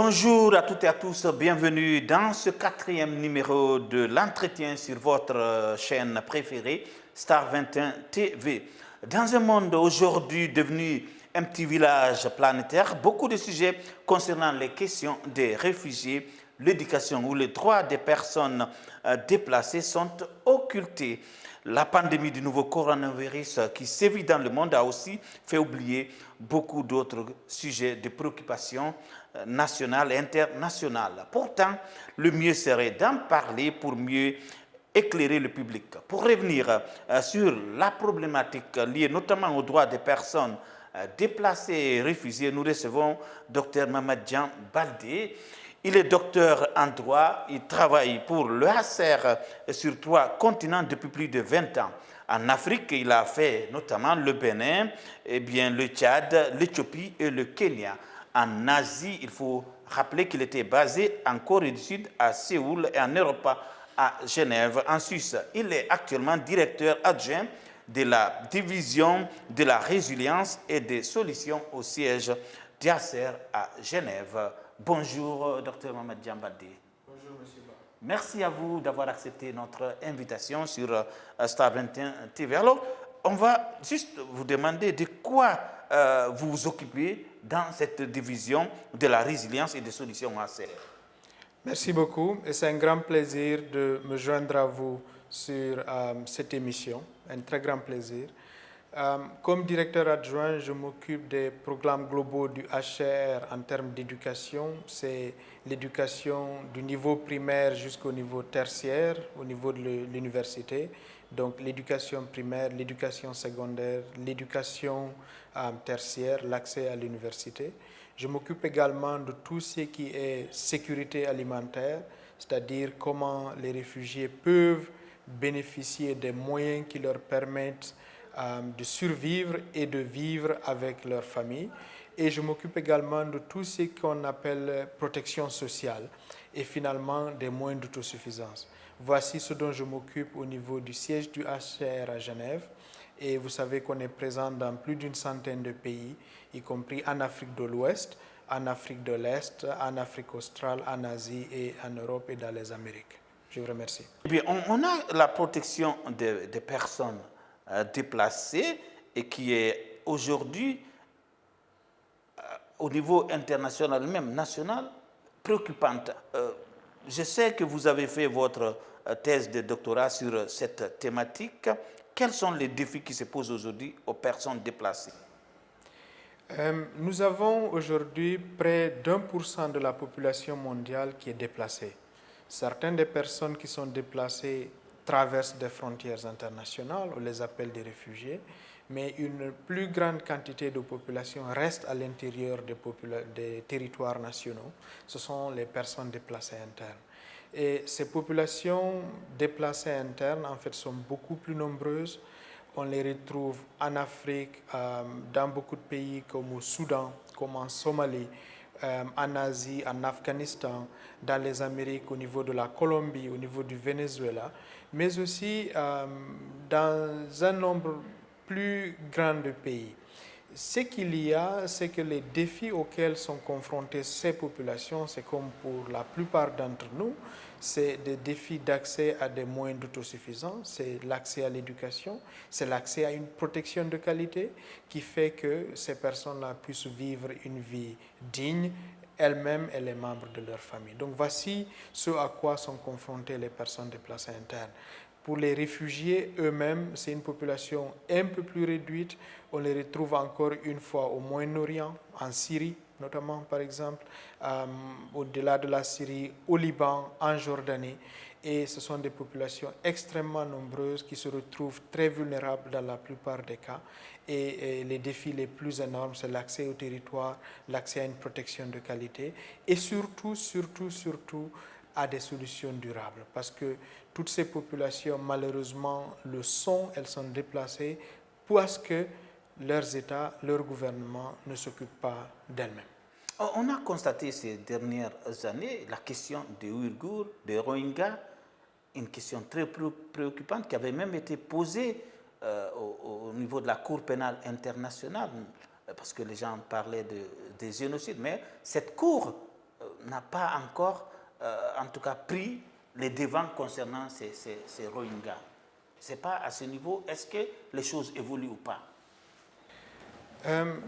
Bonjour à toutes et à tous, bienvenue dans ce quatrième numéro de l'entretien sur votre chaîne préférée, Star 21 TV. Dans un monde aujourd'hui devenu un petit village planétaire, beaucoup de sujets concernant les questions des réfugiés, l'éducation ou les droits des personnes déplacées sont occultés. La pandémie du nouveau coronavirus qui sévit dans le monde a aussi fait oublier beaucoup d'autres sujets de préoccupation nationale et internationale. Pourtant, le mieux serait d'en parler pour mieux éclairer le public. Pour revenir sur la problématique liée notamment aux droits des personnes déplacées et réfugiées, nous recevons Dr Mamadjan Baldé. Il est docteur en droit, il travaille pour le HCR sur 3 continents depuis plus de 20 ans. En Afrique, il a fait notamment le Bénin, le Tchad, l'Éthiopie et le Kenya. En Asie, il faut rappeler qu'il était basé en Corée du Sud, à Séoul, et en Europe, à Genève, en Suisse. Il est actuellement directeur adjoint de la division de la résilience et des solutions au siège d'IACER à Genève. Bonjour, Dr Mamadjan Baldé. Bonjour, M. Ba. Merci à vous d'avoir accepté notre invitation sur Star 21 TV. Alors, on va juste vous demander de quoi vous vous occupez dans cette division de la résilience et des solutions ACR. Merci beaucoup et c'est un grand plaisir de me joindre à vous sur cette émission, un très grand plaisir. Comme directeur adjoint, je m'occupe des programmes globaux du HCR en termes d'éducation. C'est l'éducation du niveau primaire jusqu'au niveau tertiaire, au niveau de l'université. Donc l'éducation primaire, l'éducation secondaire, l'éducation tertiaire, l'accès à l'université. Je m'occupe également de tout ce qui est sécurité alimentaire, c'est-à-dire comment les réfugiés peuvent bénéficier des moyens qui leur permettent de survivre et de vivre avec leur famille. Et je m'occupe également de tout ce qu'on appelle protection sociale et finalement des moyens d'autosuffisance. Voici ce dont je m'occupe au niveau du siège du HCR à Genève. Et vous savez qu'on est présent dans plus d'une centaine de pays, y compris en Afrique de l'Ouest, en Afrique de l'Est, en Afrique australe, en Asie et en Europe et dans les Amériques. Je vous remercie. Eh bien, on a la protection des personnes déplacées et qui est aujourd'hui, au niveau international, même national, préoccupante. Je sais que vous avez fait votre thèse de doctorat sur cette thématique. Quels sont les défis qui se posent aujourd'hui aux personnes déplacées? Nous avons aujourd'hui près d'1% de la population mondiale qui est déplacée. Certaines des personnes qui sont déplacées traversent des frontières internationales, on les appelle des réfugiés, mais une plus grande quantité de population reste à l'intérieur des territoires nationaux. Ce sont les personnes déplacées internes. Et ces populations déplacées internes, en fait, sont beaucoup plus nombreuses. On les retrouve en Afrique, dans beaucoup de pays comme au Soudan, comme en Somalie, en Asie, en Afghanistan, dans les Amériques, au niveau de la Colombie, au niveau du Venezuela, mais aussi dans un nombre plus grand de pays. Ce qu'il y a, c'est que les défis auxquels sont confrontées ces populations, c'est comme pour la plupart d'entre nous, c'est des défis d'accès à des moyens d'autosuffisance, c'est l'accès à l'éducation, c'est l'accès à une protection de qualité qui fait que ces personnes-là puissent vivre une vie digne, elles-mêmes et les membres de leur famille. Donc voici ce à quoi sont confrontées les personnes déplacées internes. Pour les réfugiés eux-mêmes, c'est une population un peu plus réduite. On les retrouve encore une fois au Moyen-Orient, en Syrie notamment par exemple, au-delà de la Syrie, au Liban, en Jordanie. Et ce sont des populations extrêmement nombreuses qui se retrouvent très vulnérables dans la plupart des cas. Et les défis les plus énormes, c'est l'accès au territoire, l'accès à une protection de qualité et surtout, à des solutions durables. Parce que toutes ces populations, malheureusement, le sont, elles sont déplacées parce que leurs États, leurs gouvernements ne s'occupent pas d'elles-mêmes. On a constaté ces dernières années la question des Ouïghours, des Rohingyas, une question très préoccupante qui avait même été posée au niveau de la Cour pénale internationale, parce que les gens parlaient des génocides, mais cette Cour n'a pas encore, en tout cas, pris les devants concernant ces Rohingyas. Ce n'est pas à ce niveau. Est-ce que les choses évoluent ou pas?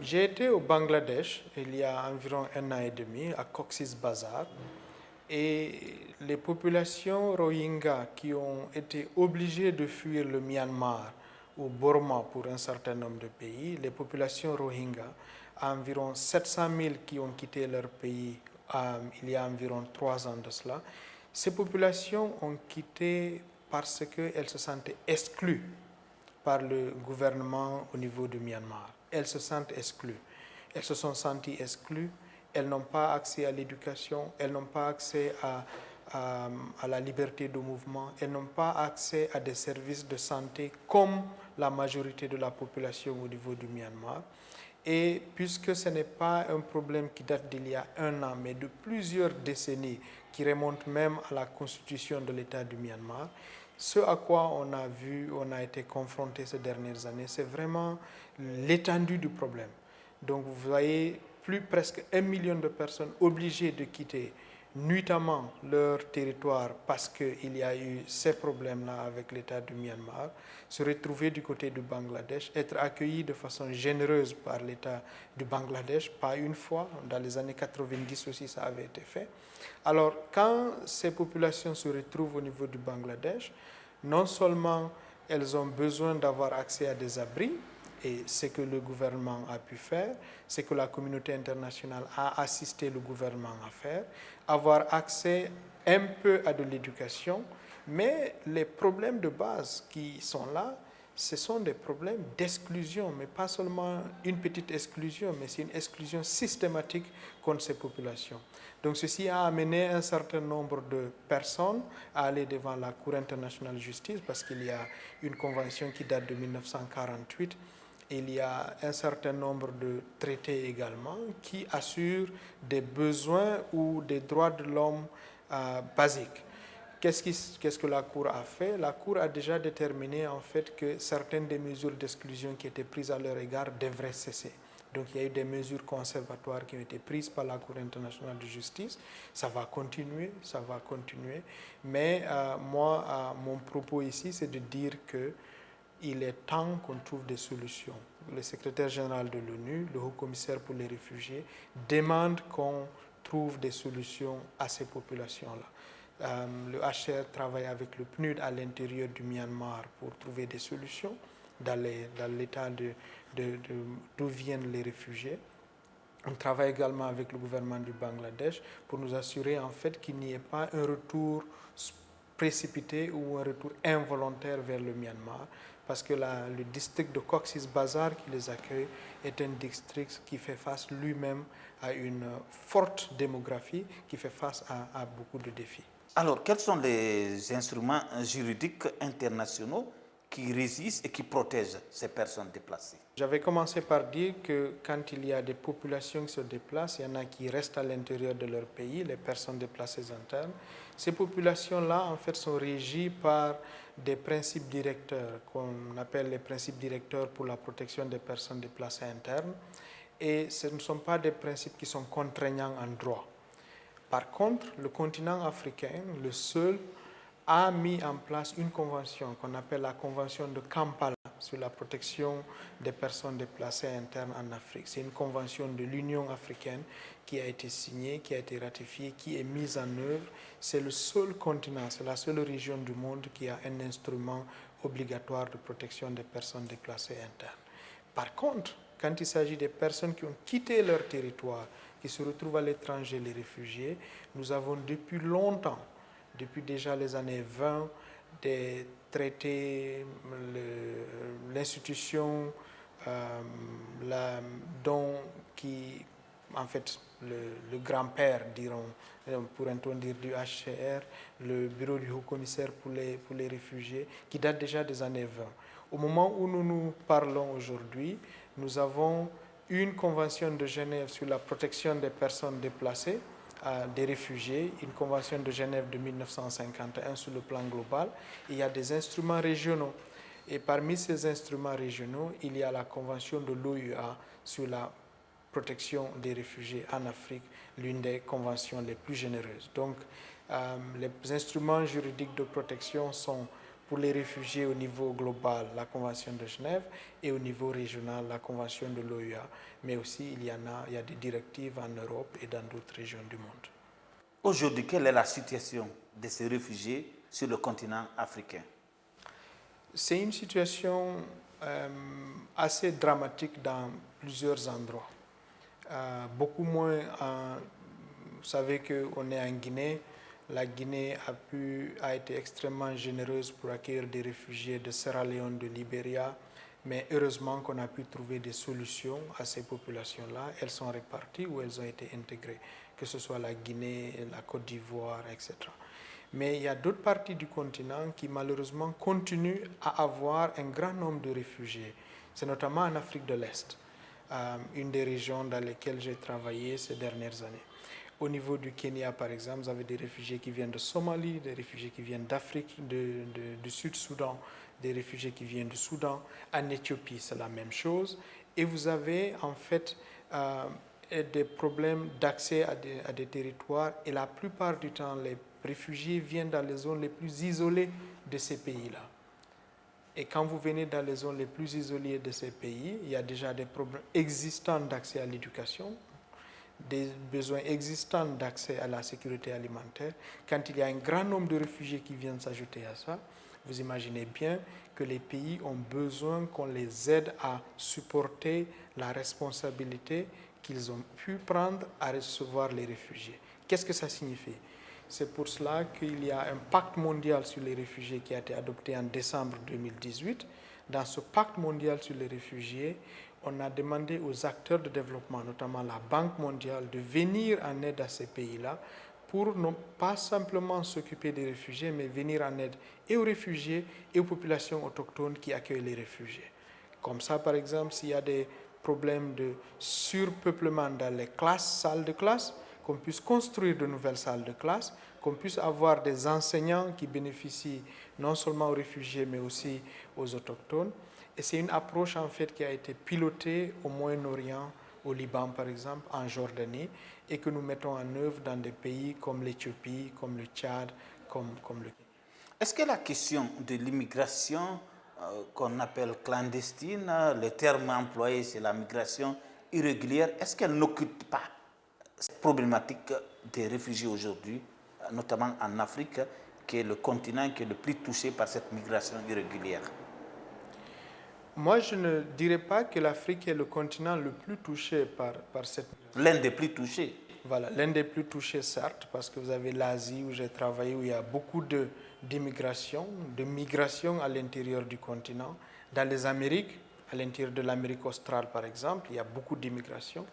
J'ai été au Bangladesh il y a environ 1 an et demi, à Cox's Bazar, et les populations Rohingyas qui ont été obligées de fuir le Myanmar ou Burma pour un certain nombre de pays, les populations Rohingyas, environ 700 000 qui ont quitté leur pays il y a environ 3 ans de cela, ces populations ont quitté parce qu'elles se sentaient exclues par le gouvernement au niveau du Myanmar. Elles se sentent exclues. Elles se sont senties exclues. Elles n'ont pas accès à l'éducation. Elles n'ont pas accès à la liberté de mouvement. Elles n'ont pas accès à des services de santé comme la majorité de la population au niveau du Myanmar. Et puisque ce n'est pas un problème qui date d'il y a 1 an, mais de plusieurs décennies, qui remonte même à la constitution de l'État du Myanmar, ce à quoi on a été confronté ces dernières années, c'est vraiment l'étendue du problème. Donc vous voyez presque 1 million de personnes obligées de quitter nuitamment leur territoire parce qu'il y a eu ces problèmes-là avec l'État du Myanmar, se retrouver du côté du Bangladesh, être accueillis de façon généreuse par l'État du Bangladesh, pas une fois, dans les années 90 aussi ça avait été fait. Alors quand ces populations se retrouvent au niveau du Bangladesh, non seulement elles ont besoin d'avoir accès à des abris, et ce que le gouvernement a pu faire, ce que la communauté internationale a assisté le gouvernement à faire, avoir accès un peu à de l'éducation, mais les problèmes de base qui sont là, ce sont des problèmes d'exclusion, mais pas seulement une petite exclusion, mais c'est une exclusion systématique contre ces populations. Donc ceci a amené un certain nombre de personnes à aller devant la Cour internationale de justice, parce qu'il y a une convention qui date de 1948. Il y a un certain nombre de traités également qui assurent des besoins ou des droits de l'homme basiques. Qu'est-ce que la Cour a fait? La Cour a déjà déterminé en fait que certaines des mesures d'exclusion qui étaient prises à leur égard devraient cesser. Donc il y a eu des mesures conservatoires qui ont été prises par la Cour internationale de justice. Ça va continuer. Mais mon propos ici, c'est de dire que il est temps qu'on trouve des solutions. Le secrétaire général de l'ONU, le haut-commissaire pour les réfugiés, demande qu'on trouve des solutions à ces populations-là. Le HCR travaille avec le PNUD à l'intérieur du Myanmar pour trouver des solutions dans l'état d'où viennent les réfugiés. On travaille également avec le gouvernement du Bangladesh pour nous assurer en fait qu'il n'y ait pas un retour précipité ou un retour involontaire vers le Myanmar, parce que le district de Cox's Bazar qui les accueille est un district qui fait face lui-même à une forte démographie, qui fait face à beaucoup de défis. Alors, quels sont les instruments juridiques internationaux qui résistent et qui protègent ces personnes déplacées? J'avais commencé par dire que quand il y a des populations qui se déplacent, il y en a qui restent à l'intérieur de leur pays, les personnes déplacées internes. Ces populations-là, en fait, sont régies par des principes directeurs qu'on appelle les principes directeurs pour la protection des personnes déplacées internes. Et ce ne sont pas des principes qui sont contraignants en droit. Par contre, le continent africain, le seul, a mis en place une convention qu'on appelle la convention de Kampala sur la protection des personnes déplacées internes en Afrique. C'est une convention de l'Union africaine qui a été signée, qui a été ratifiée, qui est mise en œuvre. C'est le seul continent, c'est la seule région du monde qui a un instrument obligatoire de protection des personnes déplacées internes. Par contre, quand il s'agit des personnes qui ont quitté leur territoire, qui se retrouvent à l'étranger, les réfugiés, nous avons depuis longtemps, depuis déjà les années 20, des traités, l'institution en fait, le grand-père, diront, pourrait-on dire, du HCR, le bureau du haut-commissaire pour les réfugiés, qui date déjà des années 20. Au moment où nous nous parlons aujourd'hui, nous avons une convention de Genève sur la protection des personnes déplacées, des réfugiés, une convention de Genève de 1951 sur le plan global. Il y a des instruments régionaux. Et parmi ces instruments régionaux, il y a la convention de l'OUA sur la protection des réfugiés en Afrique l'une des conventions les plus généreuses. Donc, les instruments juridiques de protection sont pour les réfugiés au niveau global, la Convention de Genève, et au niveau régional, la Convention de l'OUA. Mais aussi, il y a des directives en Europe et dans d'autres régions du monde. Aujourd'hui, quelle est la situation de ces réfugiés sur le continent africain? C'est une situation assez dramatique dans plusieurs endroits. Beaucoup moins, vous savez qu'on est en Guinée. La Guinée a été extrêmement généreuse pour accueillir des réfugiés de Sierra Leone, de Libéria, mais heureusement qu'on a pu trouver des solutions à ces populations-là. Elles sont réparties ou elles ont été intégrées, que ce soit la Guinée, la Côte d'Ivoire, etc. Mais il y a d'autres parties du continent qui malheureusement continuent à avoir un grand nombre de réfugiés. C'est notamment en Afrique de l'Est, une des régions dans lesquelles j'ai travaillé ces dernières années. Au niveau du Kenya, par exemple, vous avez des réfugiés qui viennent de Somalie, des réfugiés qui viennent d'Afrique, du Sud-Soudan, des réfugiés qui viennent du Soudan. En Éthiopie, c'est la même chose. Et vous avez en fait des problèmes d'accès à des territoires. Et la plupart du temps, les réfugiés viennent dans les zones les plus isolées de ces pays-là. Et quand vous venez dans les zones les plus isolées de ces pays, il y a déjà des problèmes existants d'accès à l'éducation, des besoins existants d'accès à la sécurité alimentaire. Quand il y a un grand nombre de réfugiés qui viennent s'ajouter à ça, vous imaginez bien que les pays ont besoin qu'on les aide à supporter la responsabilité qu'ils ont pu prendre à recevoir les réfugiés. Qu'est-ce que ça signifie? C'est pour cela qu'il y a un pacte mondial sur les réfugiés qui a été adopté en décembre 2018. Dans ce pacte mondial sur les réfugiés, on a demandé aux acteurs de développement, notamment la Banque mondiale, de venir en aide à ces pays-là pour non pas simplement s'occuper des réfugiés, mais venir en aide et aux réfugiés et aux populations autochtones qui accueillent les réfugiés. Comme ça, par exemple, s'il y a des problèmes de surpeuplement dans les classes, salles de classe, qu'on puisse construire de nouvelles salles de classe, qu'on puisse avoir des enseignants qui bénéficient non seulement aux réfugiés, mais aussi aux autochtones. Et c'est une approche en fait qui a été pilotée au Moyen-Orient, au Liban par exemple, en Jordanie, et que nous mettons en œuvre dans des pays comme l'Éthiopie, comme le Tchad, comme le Kenya. Est-ce que la question de l'immigration qu'on appelle clandestine, le terme employé c'est la migration irrégulière, est-ce qu'elle n'occupe pas cette problématique des réfugiés aujourd'hui, notamment en Afrique, qui est le continent qui est le plus touché par cette migration irrégulière? Moi, je ne dirais pas que l'Afrique est le continent le plus touché par cette migration. L'un des plus touchés. Voilà, l'un des plus touchés, certes, parce que vous avez l'Asie où j'ai travaillé, où il y a beaucoup d'immigration, de migration à l'intérieur du continent. Dans les Amériques, à l'intérieur de l'Amérique australe, par exemple, il y a beaucoup d'immigration.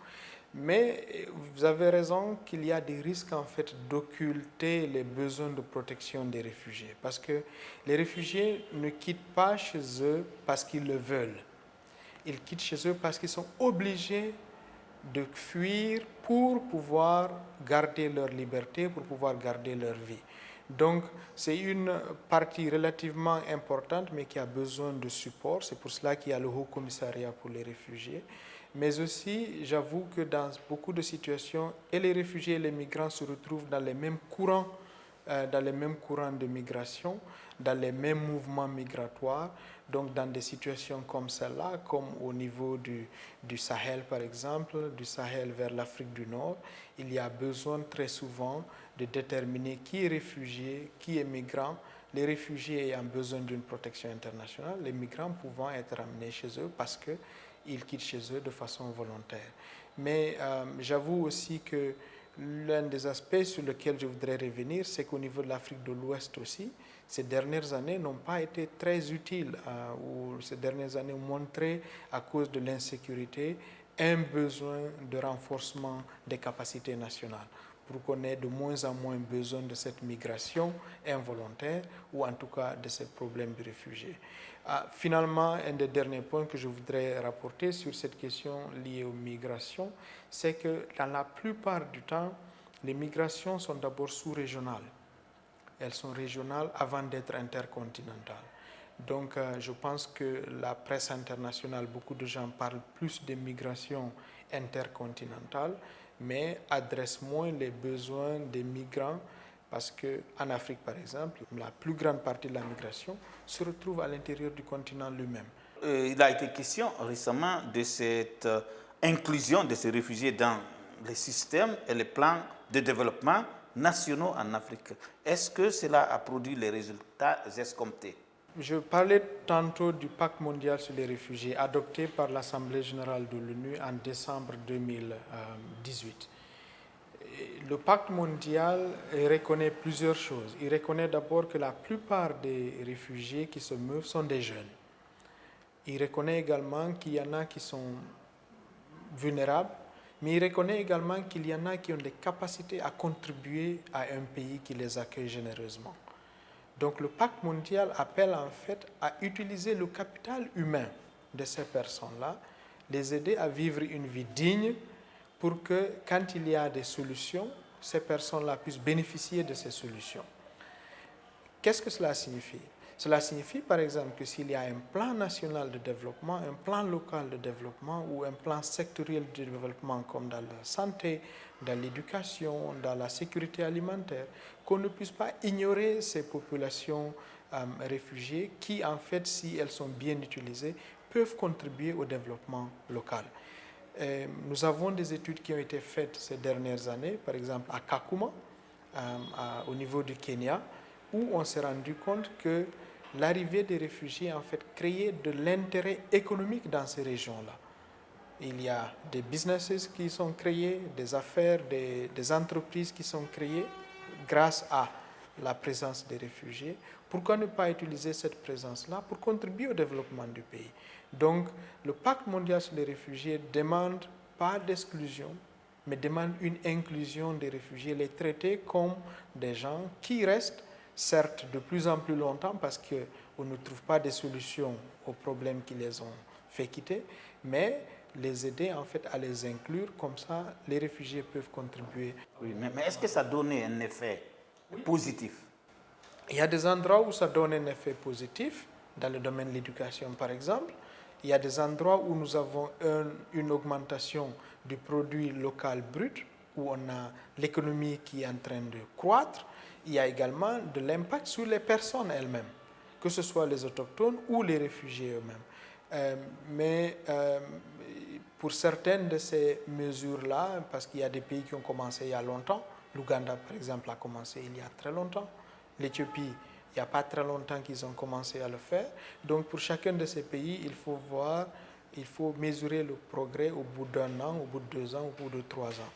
Mais vous avez raison qu'il y a des risques, en fait, d'occulter les besoins de protection des réfugiés. Parce que les réfugiés ne quittent pas chez eux parce qu'ils le veulent. Ils quittent chez eux parce qu'ils sont obligés de fuir pour pouvoir garder leur liberté, pour pouvoir garder leur vie. Donc, c'est une partie relativement importante, mais qui a besoin de support. C'est pour cela qu'il y a le Haut Commissariat pour les réfugiés. Mais aussi, j'avoue que dans beaucoup de situations, et les réfugiés et les migrants se retrouvent dans les mêmes courants de migration, dans les mêmes mouvements migratoires. Donc, dans des situations comme celle-là, comme au niveau du Sahel, par exemple, du Sahel vers l'Afrique du Nord, il y a besoin très souvent de déterminer qui est réfugié, qui est migrant, les réfugiés ayant besoin d'une protection internationale, les migrants pouvant être ramenés chez eux parce qu'ils quittent chez eux de façon volontaire. Mais j'avoue aussi que l'un des aspects sur lesquels je voudrais revenir, c'est qu'au niveau de l'Afrique de l'Ouest aussi, ces dernières années n'ont pas été très utiles, ou ces dernières années ont montré, à cause de l'insécurité, un besoin de renforcement des capacités nationales, pour qu'on ait de moins en moins besoin de cette migration involontaire, ou en tout cas de ces problèmes de réfugiés. Finalement, un des derniers points que je voudrais rapporter sur cette question liée aux migrations, c'est que dans la plupart du temps, les migrations sont d'abord sous-régionales. Elles sont régionales avant d'être intercontinentales. Donc, je pense que la presse internationale, beaucoup de gens parlent plus de migration intercontinentale, mais adresse moins les besoins des migrants parce qu'en Afrique, par exemple, la plus grande partie de la migration se retrouve à l'intérieur du continent lui-même. Il a été question récemment de cette inclusion de ces réfugiés dans les systèmes et les plans de développement nationaux en Afrique. Est-ce que cela a produit les résultats escomptés? Je parlais tantôt du pacte mondial sur les réfugiés adopté par l'Assemblée générale de l'ONU en décembre 2018. Le pacte mondial reconnaît plusieurs choses. Il reconnaît d'abord que la plupart des réfugiés qui se meuvent sont des jeunes. Il reconnaît également qu'il y en a qui sont vulnérables, mais il reconnaît également qu'il y en a qui ont des capacités à contribuer à un pays qui les accueille généreusement. Donc le pacte mondial appelle en fait à utiliser le capital humain de ces personnes-là, les aider à vivre une vie digne pour que quand il y a des solutions, ces personnes-là puissent bénéficier de ces solutions. Qu'est-ce que cela signifie? Cela signifie par exemple que s'il y a un plan national de développement, un plan local de développement ou un plan sectoriel de développement comme dans la santé, dans l'éducation, dans la sécurité alimentaire, qu'on ne puisse pas ignorer ces populations réfugiées qui en fait, si elles sont bien utilisées, peuvent contribuer au développement local. Nous avons des études qui ont été faites ces dernières années, par exemple à Kakuma, au niveau du Kenya, où on s'est rendu compte que l'arrivée des réfugiés en fait créait de l'intérêt économique dans ces régions-là. Il y a des businesses qui sont créés, des affaires, des entreprises qui sont créées grâce à la présence des réfugiés. Pourquoi ne pas utiliser cette présence-là pour contribuer au développement du pays? Donc, le pacte mondial sur les réfugiés demande pas d'exclusion, mais demande une inclusion des réfugiés, les traiter comme des gens qui restent, certes de plus en plus longtemps parce qu'on ne trouve pas de solutions aux problèmes qui les ont fait quitter, mais les aider en fait à les inclure, comme ça les réfugiés peuvent contribuer. Oui, mais est-ce que ça donne un effet positif? Il y a des endroits où ça donne un effet positif, dans le domaine de l'éducation par exemple. Il y a des endroits où nous avons une augmentation du produit local brut, où on a l'économie qui est en train de croître. Il y a également de l'impact sur les personnes elles-mêmes, que ce soit les autochtones ou les réfugiés eux-mêmes. Mais pour certaines de ces mesures-là, parce qu'il y a des pays qui ont commencé il y a longtemps, l'Ouganda par exemple a commencé il y a très longtemps, l'Éthiopie, il n'y a pas très longtemps qu'ils ont commencé à le faire. Donc pour chacun de ces pays, il faut mesurer le progrès au bout d'un an, au bout de 2 ans, au bout de 3 ans.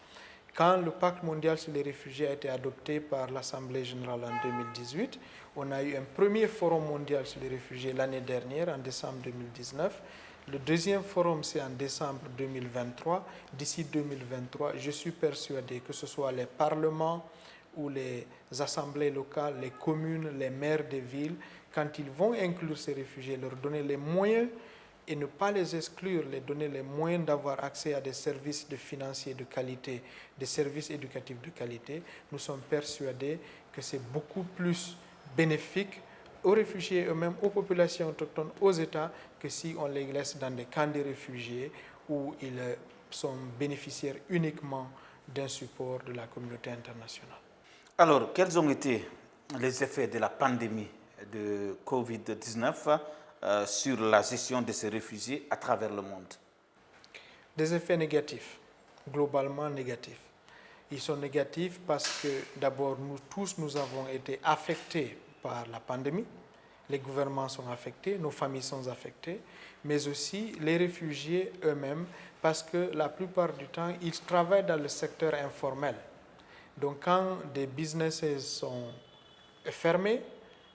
Quand le pacte mondial sur les réfugiés a été adopté par l'Assemblée générale en 2018, on a eu un premier forum mondial sur les réfugiés l'année dernière, en décembre 2019. Le deuxième forum, c'est en décembre 2023. D'ici 2023, je suis persuadé que ce soit les parlements ou les assemblées locales, les communes, les maires des villes, quand ils vont inclure ces réfugiés, leur donner les moyens et ne pas les exclure, les donner les moyens d'avoir accès à des services financiers de qualité, des services éducatifs de qualité, nous sommes persuadés que c'est beaucoup plus bénéfique aux réfugiés eux-mêmes, aux populations autochtones, aux États, que si on les laisse dans des camps de réfugiés où ils sont bénéficiaires uniquement d'un support de la communauté internationale. Alors, quels ont été les effets de la pandémie de Covid-19 sur la gestion de ces réfugiés à travers le monde? Des effets négatifs, globalement négatifs. Ils sont négatifs parce que d'abord, nous tous, nous avons été affectés par la pandémie. Les gouvernements sont affectés, nos familles sont affectées, mais aussi les réfugiés eux-mêmes parce que la plupart du temps, ils travaillent dans le secteur informel. Donc quand des businesses sont fermés,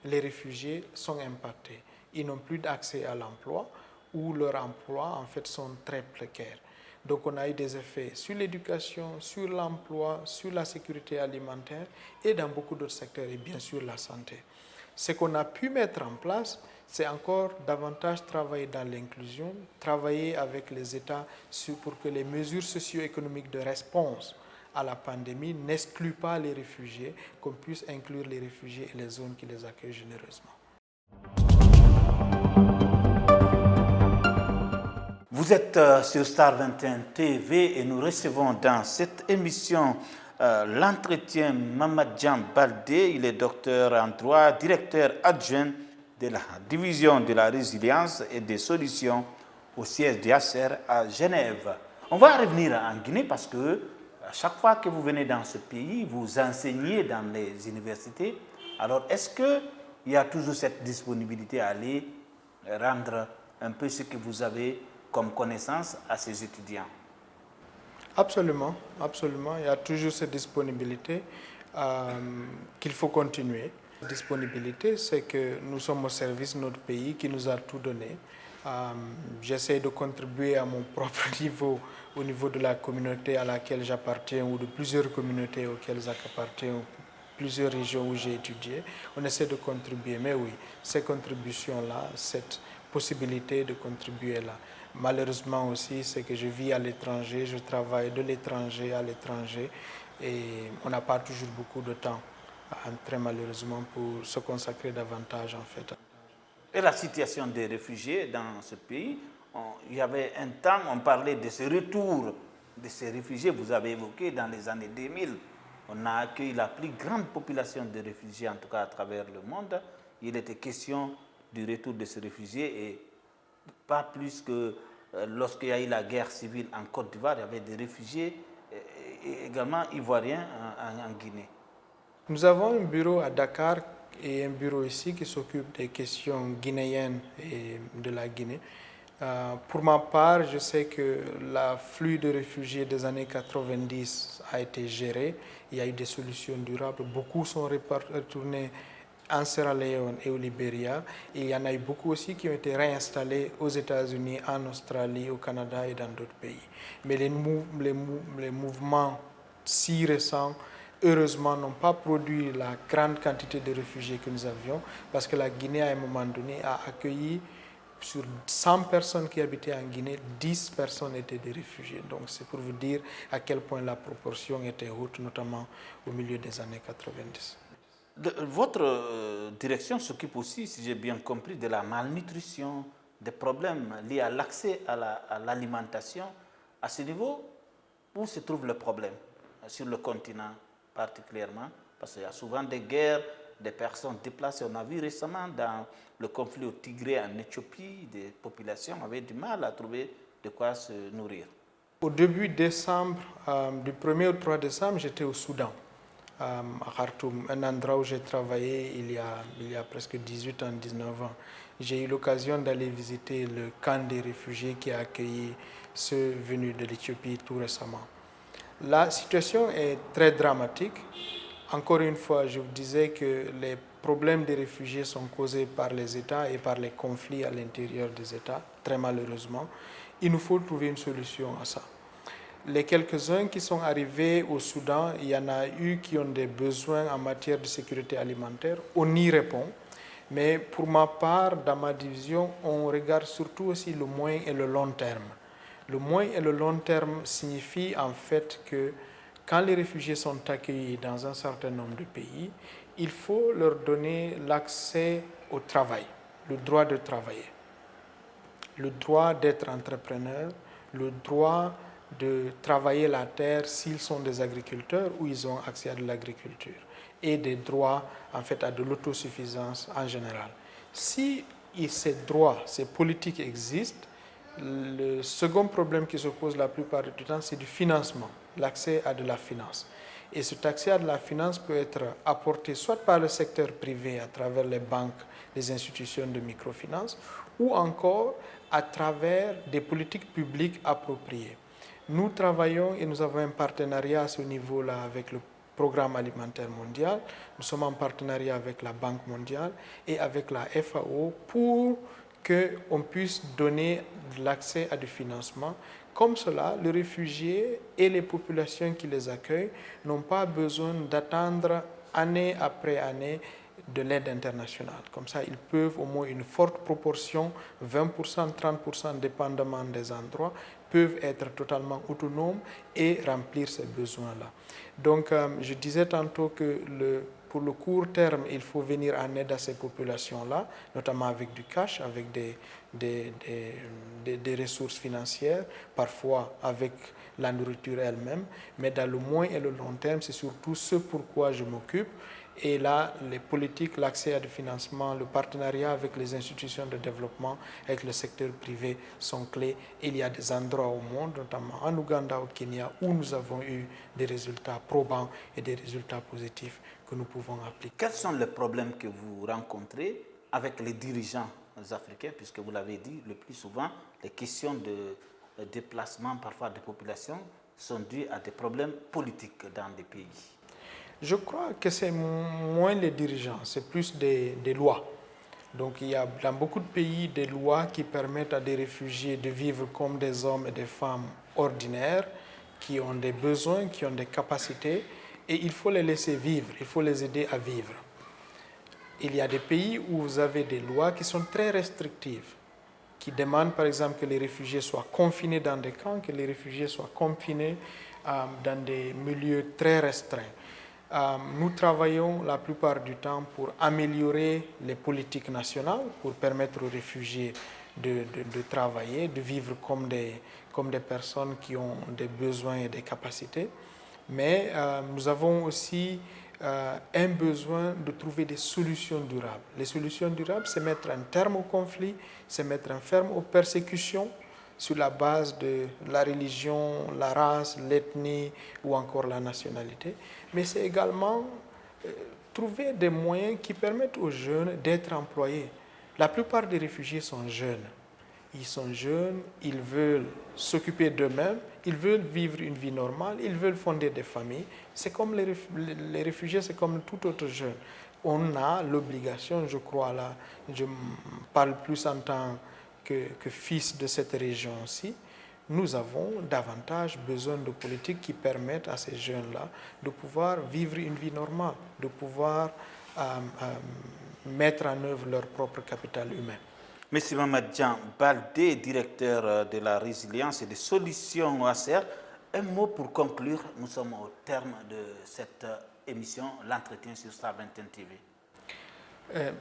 les réfugiés sont impactés. Ils n'ont plus d'accès à l'emploi ou leurs emplois en fait sont très précaires. Donc on a eu des effets sur l'éducation, sur l'emploi, sur la sécurité alimentaire et dans beaucoup d'autres secteurs et bien sûr la santé. Ce qu'on a pu mettre en place, c'est encore davantage travailler dans l'inclusion, travailler avec les États pour que les mesures socio-économiques de réponse à la pandémie n'excluent pas les réfugiés, qu'on puisse inclure les réfugiés et les zones qui les accueillent généreusement. Vous êtes sur Star 21 TV et nous recevons dans cette émission l'entretien Mamadjan Baldé. Il est docteur en droit, directeur adjoint de la division de la résilience et des solutions au siège d'IACER à Genève. On va revenir en Guinée parce que à chaque fois que vous venez dans ce pays, vous enseignez dans les universités. Alors, est-ce qu'il y a toujours cette disponibilité à aller rendre un peu ce que vous avez comme connaissance à ces étudiants? Absolument, absolument. Il y a toujours cette disponibilité qu'il faut continuer. La disponibilité, c'est que nous sommes au service de notre pays qui nous a tout donné. J'essaie de contribuer à mon propre niveau, au niveau de la communauté à laquelle j'appartiens ou de plusieurs communautés auxquelles j'appartiens, plusieurs régions où j'ai étudié. On essaie de contribuer, mais oui, ces contributions-là, cette possibilité de contribuer là. Malheureusement aussi, c'est que je vis à l'étranger, je travaille de l'étranger à l'étranger et on n'a pas toujours beaucoup de temps, très malheureusement, pour se consacrer davantage en fait. Et la situation des réfugiés dans ce pays, il y avait un temps, on parlait de ce retour de ces réfugiés, vous avez évoqué dans les années 2000, on a accueilli la plus grande population de réfugiés, en tout cas à travers le monde. Il était question du retour de ces réfugiés et pas plus que lorsqu'il y a eu la guerre civile en Côte d'Ivoire, il y avait des réfugiés et également ivoiriens en Guinée. Nous avons un bureau à Dakar et un bureau ici qui s'occupe des questions guinéennes et de la Guinée. Pour ma part, je sais que l'afflux de réfugiés des années 90 a été géré. Il y a eu des solutions durables. Beaucoup sont retournés en Sierra Leone et au Libéria. Et il y en a eu beaucoup aussi qui ont été réinstallés aux États-Unis, en Australie, au Canada et dans d'autres pays. Mais les mouvements si récents, heureusement, n'ont pas produit la grande quantité de réfugiés que nous avions, parce que la Guinée, à un moment donné, a accueilli sur 100 personnes qui habitaient en Guinée, 10 personnes étaient des réfugiés. Donc c'est pour vous dire à quel point la proportion était haute, notamment au milieu des années 90. Votre direction s'occupe aussi, si j'ai bien compris, de la malnutrition, des problèmes liés à l'accès à l'alimentation. À ce niveau, où se trouve le problème sur le continent particulièrement? Parce qu'il y a souvent des guerres, des personnes déplacées. On a vu récemment dans le conflit au Tigré en Éthiopie, des populations avaient du mal à trouver de quoi se nourrir. Au début décembre, du 1er au 3 décembre, j'étais au Soudan, à Khartoum, un endroit où j'ai travaillé il y a presque 18 ans, 19 ans. J'ai eu l'occasion d'aller visiter le camp des réfugiés qui a accueilli ceux venus de l'Éthiopie tout récemment. La situation est très dramatique. Encore une fois, je vous disais que les problèmes des réfugiés sont causés par les États et par les conflits à l'intérieur des États, très malheureusement. Il nous faut trouver une solution à ça. Les quelques-uns qui sont arrivés au Soudan, il y en a eu qui ont des besoins en matière de sécurité alimentaire. On y répond. Mais pour ma part, dans ma division, on regarde surtout aussi le moyen et le long terme. Le moyen et le long terme signifient en fait que quand les réfugiés sont accueillis dans un certain nombre de pays, il faut leur donner l'accès au travail, le droit de travailler, le droit d'être entrepreneur, le droit de travailler la terre s'ils sont des agriculteurs ou ils ont accès à de l'agriculture, et des droits en fait à de l'autosuffisance en général. Si ces droits, ces politiques existent, le second problème qui se pose la plupart du temps, c'est du financement, l'accès à de la finance. Et cet accès à de la finance peut être apporté soit par le secteur privé à travers les banques, les institutions de microfinance, ou encore à travers des politiques publiques appropriées. Nous travaillons et nous avons un partenariat à ce niveau-là avec le Programme alimentaire mondial. Nous sommes en partenariat avec la Banque mondiale et avec la FAO pour qu'on puisse donner l'accès à du financement. Comme cela, les réfugiés et les populations qui les accueillent n'ont pas besoin d'attendre année après année de l'aide internationale. Comme ça, ils peuvent au moins une forte proportion, 20%, 30%, dépendamment des endroits, peuvent être totalement autonomes et remplir ces besoins-là. Donc, je disais tantôt que le pour le court terme, il faut venir en aide à ces populations-là, notamment avec du cash, avec des ressources financières, parfois avec la nourriture elle-même. Mais dans le moyen et le long terme, c'est surtout ce pourquoi je m'occupe. Et là, les politiques, l'accès à du financement, le partenariat avec les institutions de développement, avec le secteur privé sont clés. Il y a des endroits au monde, notamment en Ouganda, au Kenya, où nous avons eu des résultats probants et des résultats positifs que nous pouvons appliquer. Quels sont les problèmes que vous rencontrez avec les dirigeants africains, puisque vous l'avez dit, le plus souvent, les questions de déplacement parfois des populations sont dues à des problèmes politiques dans les pays? Je crois que c'est moins les dirigeants, c'est plus des lois. Donc il y a dans beaucoup de pays des lois qui permettent à des réfugiés de vivre comme des hommes et des femmes ordinaires, qui ont des besoins, qui ont des capacités, et il faut les laisser vivre, il faut les aider à vivre. Il y a des pays où vous avez des lois qui sont très restrictives, qui demandent par exemple que les réfugiés soient confinés dans des camps, que les réfugiés soient confinés dans des milieux très restreints. Nous travaillons la plupart du temps pour améliorer les politiques nationales, pour permettre aux réfugiés de travailler, de vivre comme des personnes qui ont des besoins et des capacités. Mais nous avons aussi un besoin de trouver des solutions durables. Les solutions durables, c'est mettre un terme au conflit, c'est mettre un terme aux persécutions sur la base de la religion, la race, l'ethnie ou encore la nationalité. Mais c'est également trouver des moyens qui permettent aux jeunes d'être employés. La plupart des réfugiés sont jeunes. Ils sont jeunes, ils veulent s'occuper d'eux-mêmes, ils veulent vivre une vie normale, ils veulent fonder des familles. C'est comme les réfugiés, c'est comme tout autre jeune. On a l'obligation, je crois, là, je parle plus en tant que fils de cette région-ci, nous avons davantage besoin de politiques qui permettent à ces jeunes-là de pouvoir vivre une vie normale, de pouvoir mettre en œuvre leur propre capital humain. Monsieur Mamadjan Baldé, directeur de la résilience et des solutions ACR, un mot pour conclure. Nous sommes au terme de cette émission, l'entretien sur Star 21 TV.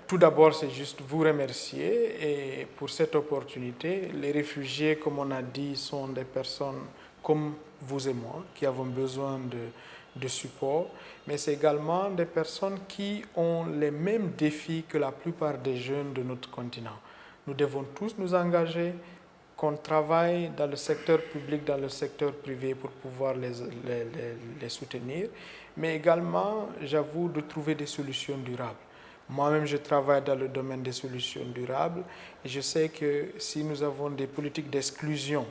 Tout d'abord, c'est juste vous remercier et pour cette opportunité. Les réfugiés, comme on a dit, sont des personnes comme vous et moi qui avons besoin de support, mais c'est également des personnes qui ont les mêmes défis que la plupart des jeunes de notre continent. Nous devons tous nous engager, qu'on travaille dans le secteur public, dans le secteur privé pour pouvoir les soutenir, mais également, j'avoue, de trouver des solutions durables. Moi-même, je travaille dans le domaine des solutions durables et je sais que si nous avons des politiques d'exclusion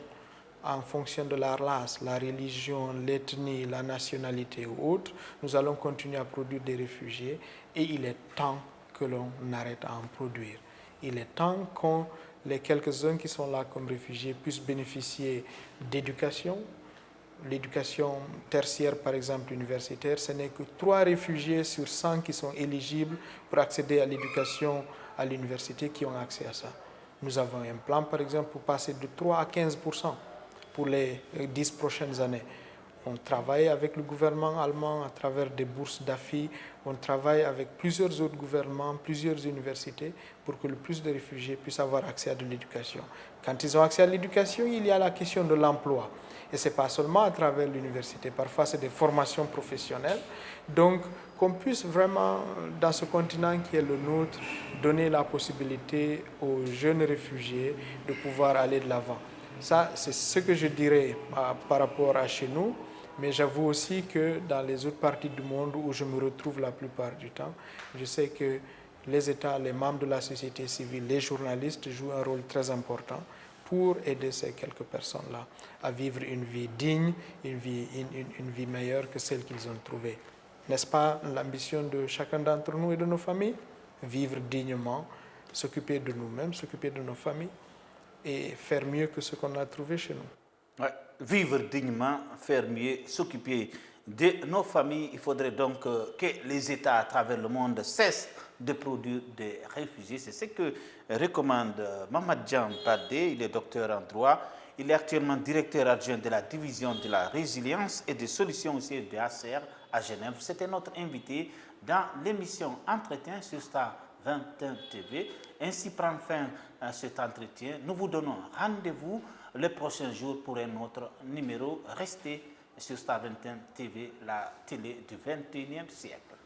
en fonction de la race, la religion, l'ethnie, la nationalité ou autre, nous allons continuer à produire des réfugiés et il est temps que l'on arrête à en produire. Il est temps que les quelques-uns qui sont là comme réfugiés puissent bénéficier d'éducation. L'éducation tertiaire, par exemple, universitaire, ce n'est que 3 réfugiés sur 100 qui sont éligibles pour accéder à l'éducation à l'université qui ont accès à ça. Nous avons un plan, par exemple, pour passer de 3 à 15% pour les 10 prochaines années. On travaille avec le gouvernement allemand à travers des bourses d'AFI. On travaille avec plusieurs autres gouvernements, plusieurs universités pour que le plus de réfugiés puissent avoir accès à de l'éducation. Quand ils ont accès à l'éducation, il y a la question de l'emploi. Et ce n'est pas seulement à travers l'université. Parfois, c'est des formations professionnelles. Donc, qu'on puisse vraiment, dans ce continent qui est le nôtre, donner la possibilité aux jeunes réfugiés de pouvoir aller de l'avant. Ça, c'est ce que je dirais par rapport à chez nous. Mais j'avoue aussi que dans les autres parties du monde où je me retrouve la plupart du temps, je sais que les États, les membres de la société civile, les journalistes jouent un rôle très important pour aider ces quelques personnes-là à vivre une vie digne, une vie meilleure que celle qu'ils ont trouvée. N'est-ce pas l'ambition de chacun d'entre nous et de nos familles? Vivre dignement, s'occuper de nous-mêmes, s'occuper de nos familles et faire mieux que ce qu'on a trouvé chez nous. Ouais. Vivre dignement, faire mieux, s'occuper de nos familles. Il faudrait donc que les États à travers le monde cessent de produire des réfugiés. C'est ce que recommande Mamadjan Baldé. Il est docteur en droit. Il est actuellement directeur adjoint de la division de la résilience et des solutions aussi de ACR à Genève. C'était notre invité dans l'émission Entretien sur Star 21 TV. Ainsi prend fin cet entretien. Nous vous donnons rendez-vous les prochains jours pour un autre numéro. Restez sur Star 21 TV, la télé du 21e siècle.